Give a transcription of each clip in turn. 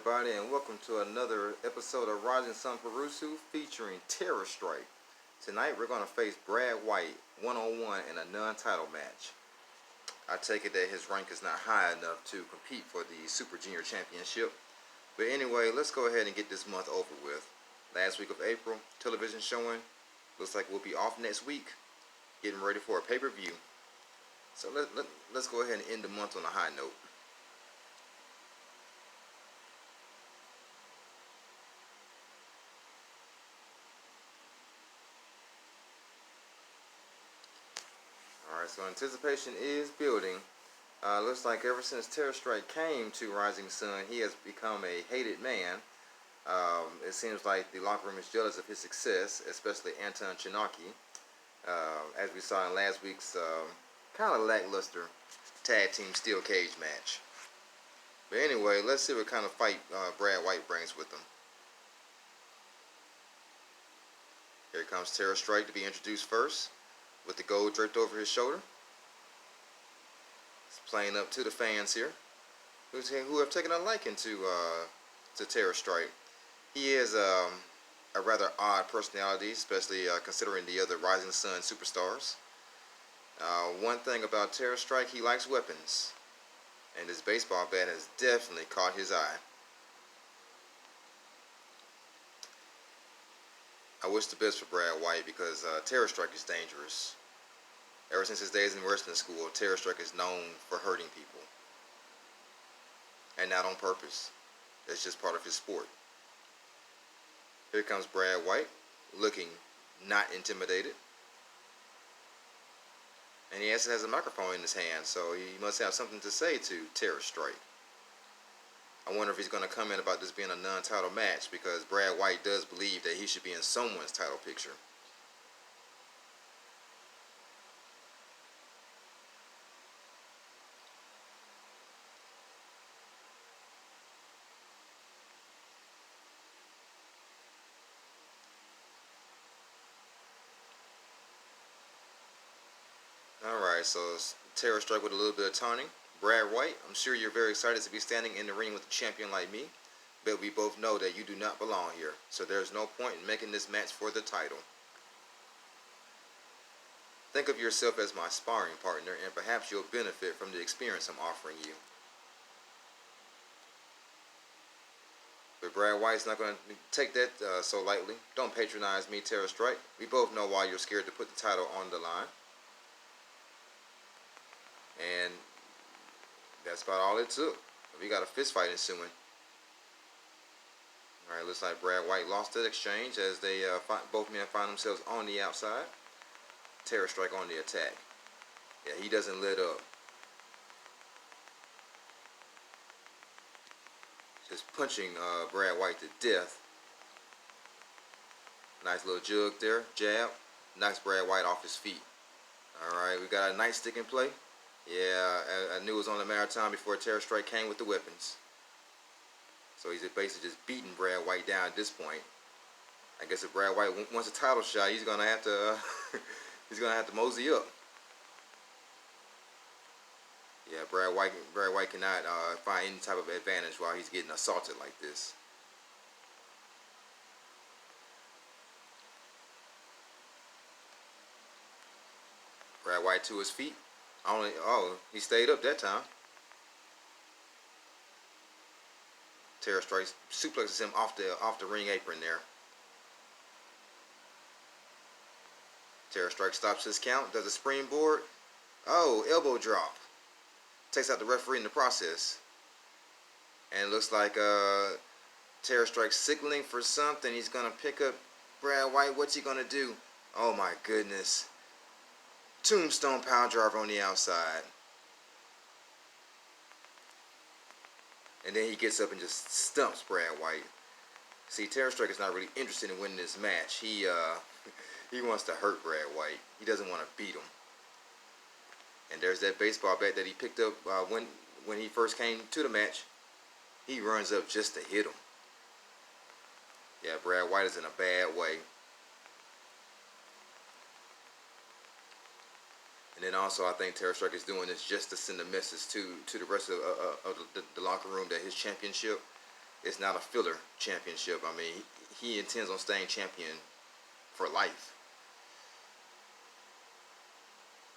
everybody, and welcome to another episode of Rising Sun Perusu featuring TerrorStrike. Tonight we're going to face Brad White one-on-one in a non-title match. I take it that his rank is not high enough to compete for the Super Junior Championship. But anyway, let's go ahead and get this month over with. Last week of April, television showing. Looks like we'll be off next week, getting ready for a pay-per-view. So let's go ahead and end the month on a high note. Alright, so anticipation is building. Looks like ever since TerrorStrike came to Rising Sun, he has become a hated man. It seems like the locker room is jealous of his success, especially Anton Chinaki. As we saw in last week's kind of lackluster tag team steel cage match. But anyway, let's see what kind of fight Brad White brings with him. Here comes TerrorStrike to be introduced first, with the gold draped over his shoulder. He's playing up to the fans here, who have taken a liking to TerrorStrike. He is a rather odd personality, especially considering the other Rising Sun superstars. One thing about TerrorStrike, he likes weapons, and this baseball bat has definitely caught his eye. I wish the best for Brad White because TerrorStrike is dangerous. Ever since his days in wrestling school, TerrorStrike is known for hurting people. And not on purpose. That's just part of his sport. Here comes Brad White, looking not intimidated. And he has a microphone in his hand, so he must have something to say to TerrorStrike. I wonder if he's going to comment about this being a non-title match, because Brad White does believe that he should be in someone's title picture. Alright, so TerrorStrike with a little bit of taunting. Brad White, I'm sure you're very excited to be standing in the ring with a champion like me, but we both know that you do not belong here, so there's no point in making this match for the title. Think of yourself as my sparring partner, and perhaps you'll benefit from the experience I'm offering you. But Brad White's not going to take that so lightly. Don't patronize me, TerrorStrike. We both know why you're scared to put the title on the line. And that's about all it took. We got a fist fight ensuing. Alright, looks like Brad White lost that exchange as they both men find themselves on the outside. TerrorStrike on the attack. Yeah, he doesn't let up. Just punching Brad White to death. Nice little jug there, jab. Knocks Brad White off his feet. Alright, we got a nightstick in play. Yeah, I knew it was on the marathon before TerrorStrike came with the weapons. So he's basically just beating Brad White down at this point. I guess if Brad White wants a title shot, he's gonna have to he's gonna have to mosey up. Yeah, Brad White cannot find any type of advantage while he's getting assaulted like this. Brad White to his feet. He stayed up that time. TerrorStrike suplexes him off the ring apron there. TerrorStrike stops his count, does a springboard. Oh, elbow drop. Takes out the referee in the process. And it looks like TerrorStrike signaling for something. He's gonna pick up Brad White. What's he gonna do? Oh my goodness. Tombstone power driver on the outside. And then he gets up and just stumps Brad White. See, TerrorStrike is not really interested in winning this match. He wants to hurt Brad White. He doesn't want to beat him. And there's that baseball bat that he picked up when he first came to the match. He runs up just to hit him. Yeah, Brad White is in a bad way. And then also, I think TerrorStrike is doing this just to send a message to the rest of the locker room that his championship It's not a filler championship. I mean, he intends on staying champion for life.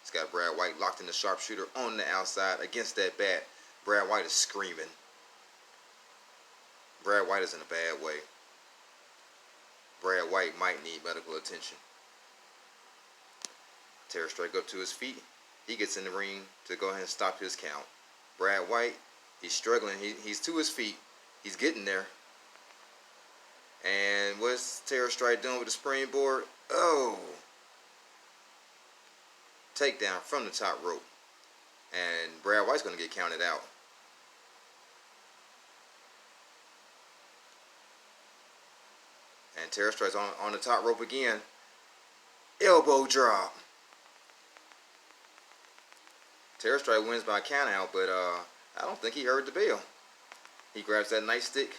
He's got Brad White locked in the sharpshooter on the outside against that bat. Brad White is screaming. Brad White is in a bad way. Brad White might need medical attention. TerrorStrike up to his feet. He gets in the ring to go ahead and stop his count. Brad White, he's struggling. He's to his feet. He's getting there. And what's TerrorStrike doing with the springboard? Oh! Takedown from the top rope. And Brad White's going to get counted out. And TerrorStrike's on the top rope again. Elbow drop. TerrorStrike wins by count out, but I don't think he heard the bell. He grabs that nightstick.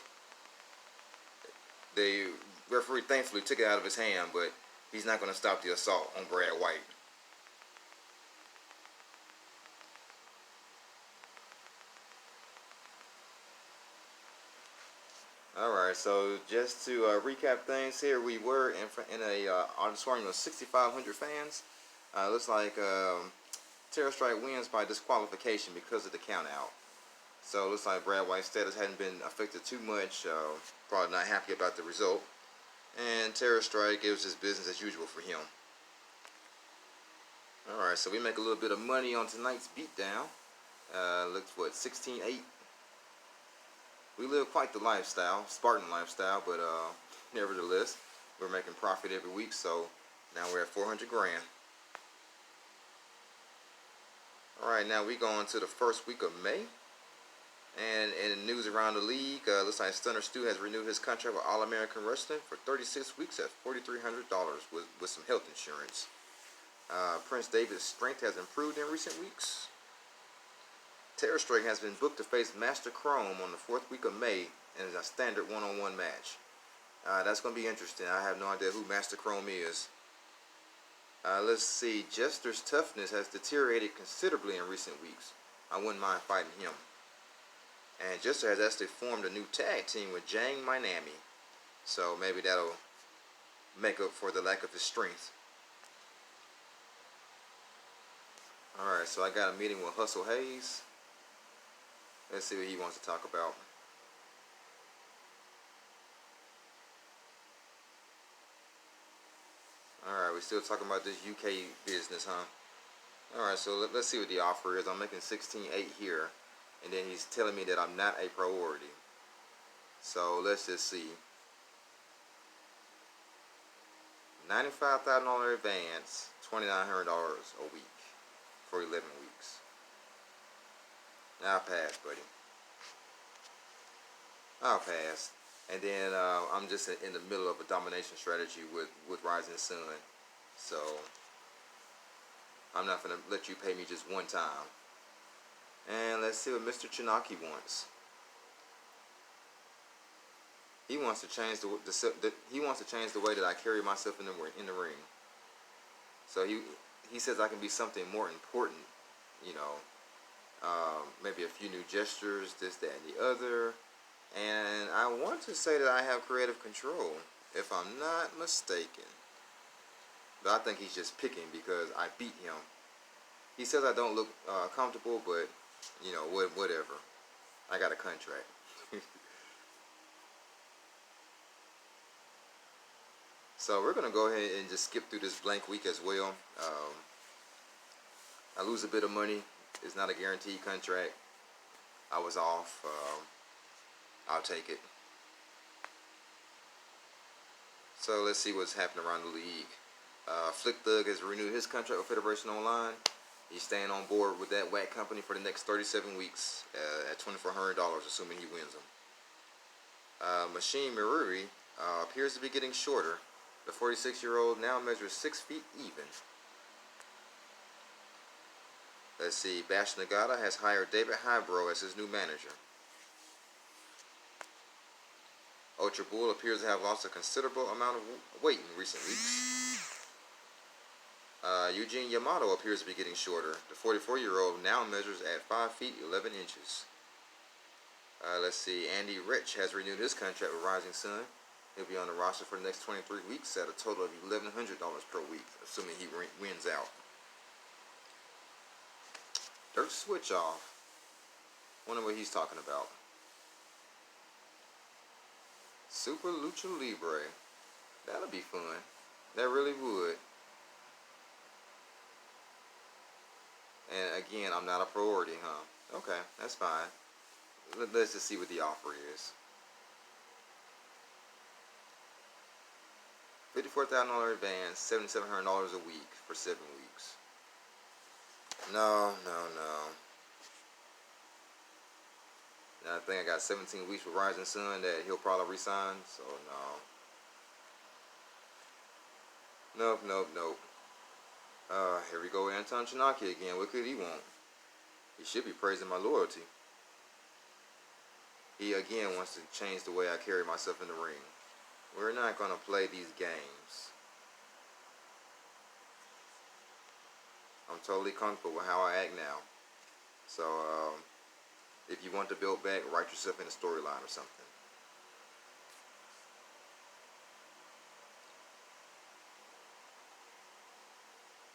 The referee thankfully took it out of his hand, but he's not going to stop the assault on Brad White. Alright, so just to recap things here, we were in a auditorium of 6,500 fans. Looks like TerrorStrike wins by disqualification because of the count out. So it looks like Brad White's status hadn't been affected too much. Probably not happy about the result. And TerrorStrike gives his business as usual for him. Alright, so we make a little bit of money on tonight's beatdown. Looks what, 16-8. We live quite the lifestyle, Spartan lifestyle, but nevertheless, we're making profit every week, so now we're at 400 grand. Alright, now we go on to the first week of May. And in the news around the league, looks like Stunner Stu has renewed his contract with All-American Wrestling for 36 weeks at $4,300 with some health insurance. Prince David's strength has improved in recent weeks. TerrorStrike has been booked to face Master Chrome on the 4th week of May in a standard one-on-one match. That's going to be interesting. I have no idea who Master Chrome is. Let's see. Jester's toughness has deteriorated considerably in recent weeks. I wouldn't mind fighting him. And Jester has actually formed a new tag team with Jang Minami. So maybe that'll make up for the lack of his strength. Alright, so I got a meeting with Hustle Hayes. Let's see what he wants to talk about. Alright, we're still talking about this UK business, huh? Alright, so let's see what the offer is. I'm making 16.8 here. And then he's telling me that I'm not a priority. So let's just see. $95,000 advance, $2,900 a week for 11 weeks. I'll pass, buddy. I'll pass. And then I'm just in the middle of a domination strategy with Rising Sun. So I'm not going to let you pay me just one time. And let's see what Mr. Chinaki wants. He wants to change the way that I carry myself in the ring. So he says I can be something more important, you know. Maybe a few new gestures, this, that, and the other. And I want to say that I have creative control, if I'm not mistaken. But I think he's just picking because I beat him. He says I don't look comfortable, but, you know, whatever. I got a contract. So we're going to go ahead and just skip through this blank week as well. I lose a bit of money. It's not a guaranteed contract. I was off. I'll take it. So let's see what's happening around the league. Flick Thug has renewed his contract with Federation Online. He's staying on board with that whack company for the next 37 weeks at $2,400, assuming he wins them. Machine Miruri appears to be getting shorter. The 46-year-old now measures 6 feet even. Let's see. Bash Nagata has hired David Highbrow as his new manager. Ultra Bull appears to have lost a considerable amount of weight in recent weeks. Eugene Yamato appears to be getting shorter. The 44-year-old now measures at 5 feet 11 inches. Let's see. Andy Rich has renewed his contract with Rising Sun. He'll be on the roster for the next 23 weeks at a total of $1,100 per week, assuming he wins out. Dirt Switch Off. Wonder what he's talking about. Super Lucha Libre. That'll be fun. That really would. And again, I'm not a priority, huh? Okay, that's fine. Let's just see what the offer is. $54,000 advance, $7,700 a week for 7 weeks. No. Now I think I got 17 weeks with Rising Sun that he'll probably resign, so no. Nope. Here we go, Anton Chinaki again. What could he want? He should be praising my loyalty. He again wants to change the way I carry myself in the ring. We're not going to play these games. I'm totally comfortable with how I act now. So, if you want to build back, write yourself in a storyline or something.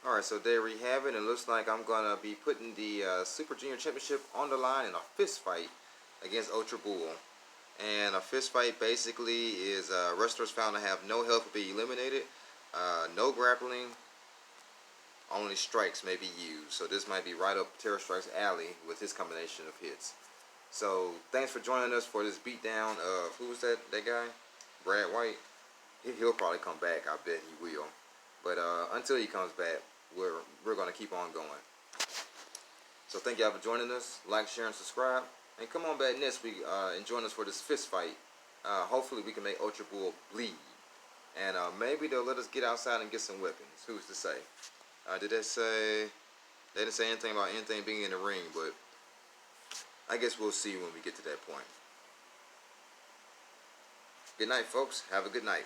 Alright, so there we have it. It looks like I'm going to be putting the Super Junior Championship on the line in a fist fight against Ultra Bull. And a fist fight basically is wrestlers found to have no health will be eliminated, no grappling, only strikes may be used. So this might be right up TerrorStrike's alley with his combination of hits. So thanks for joining us for this beatdown of, who was that guy? Brad White. He'll probably come back, I bet he will. But until he comes back, we're going to keep on going. So thank y'all for joining us. Like, share, and subscribe. And come on back next week and join us for this fist fight. Hopefully we can make Ultra Bull bleed. And maybe they'll let us get outside and get some weapons. Who's to say? They didn't say anything about anything being in the ring, but I guess we'll see when we get to that point. Good night, folks. Have a good night.